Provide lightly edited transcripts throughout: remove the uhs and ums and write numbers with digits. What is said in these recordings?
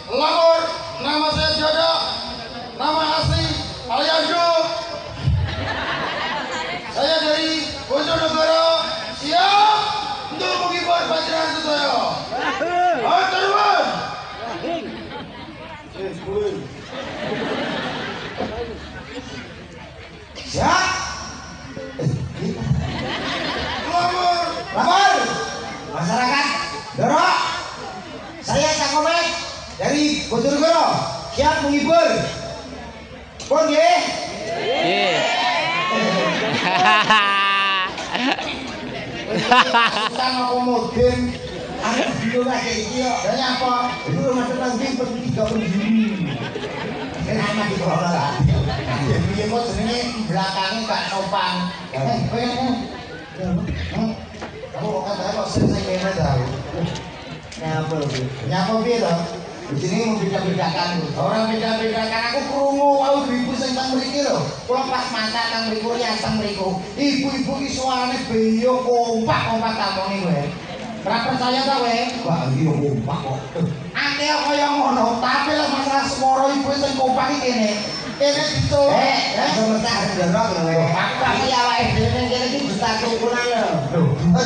Lapor, nama saya Jodo, nama asli Aliando. Saya dari Bojonegoro, siap untuk mengibar bacaan saya. Aturun. Siap. Lapor. Masyarakat Doro, saya Cak Komeng dari Bojonegoro, siap menghibur. Pun nggih. Susah ngomoden. Aku bingung aja iki yo. Lah nyapa? Itu rumah tenang iki pergi 3 pendiri. Enak di bawah lah. Piye kok jenenge belakangnya gak sopan. Kamu kok kata kok sing kene tau. Nyapa lho. Nyapa piye to? Di sini membeda-bedakan. Orang beda-bedakan aku krungu wau ibu sing teng mriki lho. Kula pas masak teng mriku riasem mriku. Ibu-ibu ki suarane beyo kompak-kompak takoni kowe. Ora percaya ta kowe? Wah, iki yo kompak kok. Akeh kaya ngono, tapi lek masalah swara ibu sing kompak iki kene. Kene dicuk. Sementara ndoro kowe. Aku kok ya awake dhewe ning kene iki bisa tukunan lho. Lho,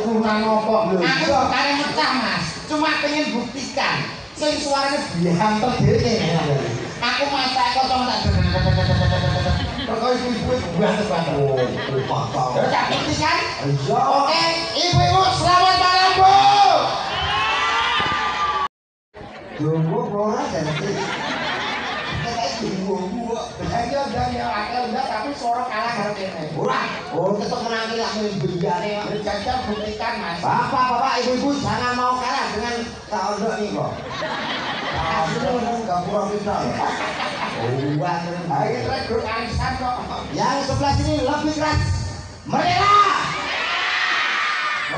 tukunan opo? Aku kok kare mecah, Mas. Cuma pengen buktikan sing suarane bihanter dhewe. Aku masak kok cuma tak kok ibu-ibu bihanter banget. Oh, kompak. Terus tak buktikan? Iya. Oke, ibu-ibu selamat malam, Bu. Tunggu ora jadi. Ayo udah tapi suara kalah karo kene. Ora. Oh, tetep menangi lak mbiyane kok. Jajal buktikan, Mas. Bapak, ibu-ibu jangan mau kalah dengan Kak Ondo nih kok. Kamu enggak pura kita. Oh, ayo kita grup arisan kok. Yang sebelah sini lebih keras. Merdeka!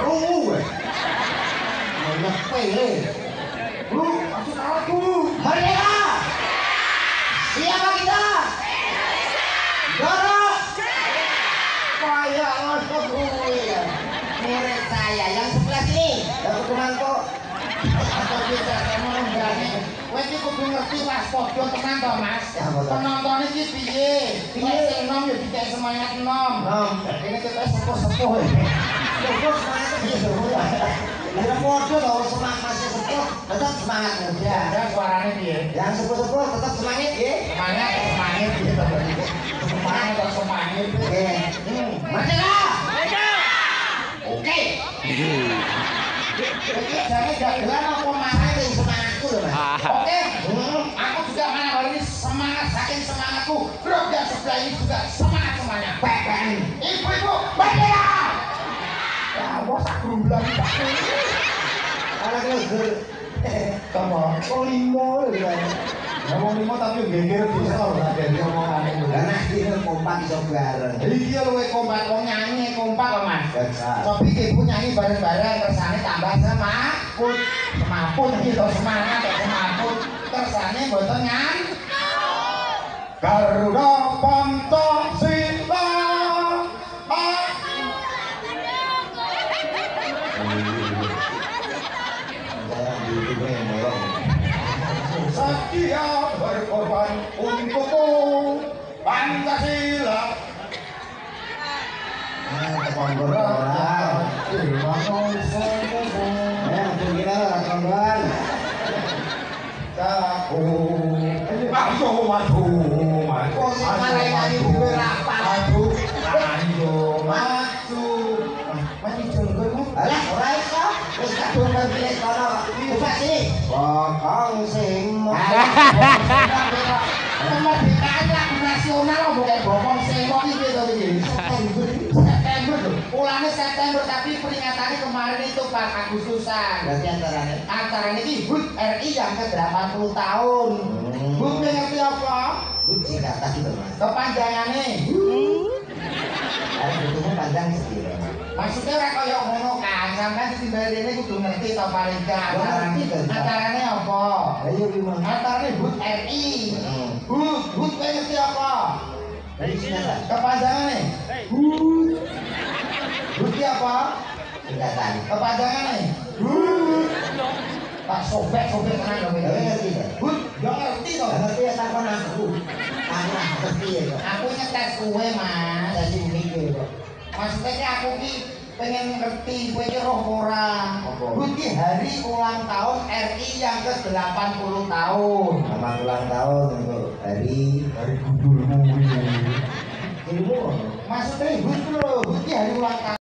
Rungu gue. Ngepele. Bu, masuk aku. Merdeka! Siapa kita? Doro. Kayak ngotot gue ya. Murid saya yang sebelah sini. Dapat temanku. Atau bisa kamu nenggane. Kowe iki kudu ngerti pas podo tenan to, Mas. Penonton iki piye? Piye sing enom ya dikek semangat enom. Ini kita sepuh-sepuh. Sepuh semangat piye sepuh. Lah podo to semangat masih sepuh, tetap semangat muda. Ya suarane piye? Yang sepuh-sepuh tetap semangat nggih. Semangat piye to, Pak? Semangat to semangat. Nggih. Merdeka! Oke. Jadi jangan jalan apa marah dari semangatku loh, Mas. Oke, aku juga malam hari ini semangat, saking semangatku. Grup yang sebelah ini juga semangat semuanya. PPN, ibu-ibu, merdeka! Ya, bos aku bilang gitu. Anak leger, kamu kok limo ya? Ngomong limo tapi geger bisa loh, ada yang ngomongan itu. Karena ini kompak iso bareng. Iya loh, kompak, kok nyanyi kompak loh, Mas. Tapi ibu nyanyi bareng-bareng, kersane tambah semaput. Semaput gitu, semangat ya semaput. Kersane mboten ngan. Garuda Pancasila. Setia berkorban untukku Pancasila. Kemerdekaan lagu nasional bukan bokong sewong iki to iki. September lho. Ulane September tapi peringatannya kemarin itu Pak Agustusan. Berarti acaranya iki HUT RI yang ke-80 tahun. HUT ngerti apa? HUT singkatan itu, Mas. Kepanjangannya. Ada bentuknya panjang sedikit. Maksudnya ora kaya ngono kan, sampean ditimbali rene kudu ngerti to paling gak. Acarane apa? Ayo gimana? Acarane HUT RI. HUT ngerti apa? Dari sini ada. Kepanjangane. HUT. HUT apa? Singkatan. Kepanjangane. HUT. tak sobek-sobek tenan dong Kowe ngerti ta? Bud, yo ngerti to. Ngerti ya takon aku. Aku ngerti ya kok. Aku ngetes kowe, Mas. Dadi mikir kok. Maksudnya ki aku ki pengen ngerti kowe ki roh ora. Apa? Bud ki hari ulang tahun RI yang ke-80 tahun. Selamat ulang tahun untuk hari gundulmu ini. ilmu. Maksudnya Bud lho, Bud ki hari ulang tahun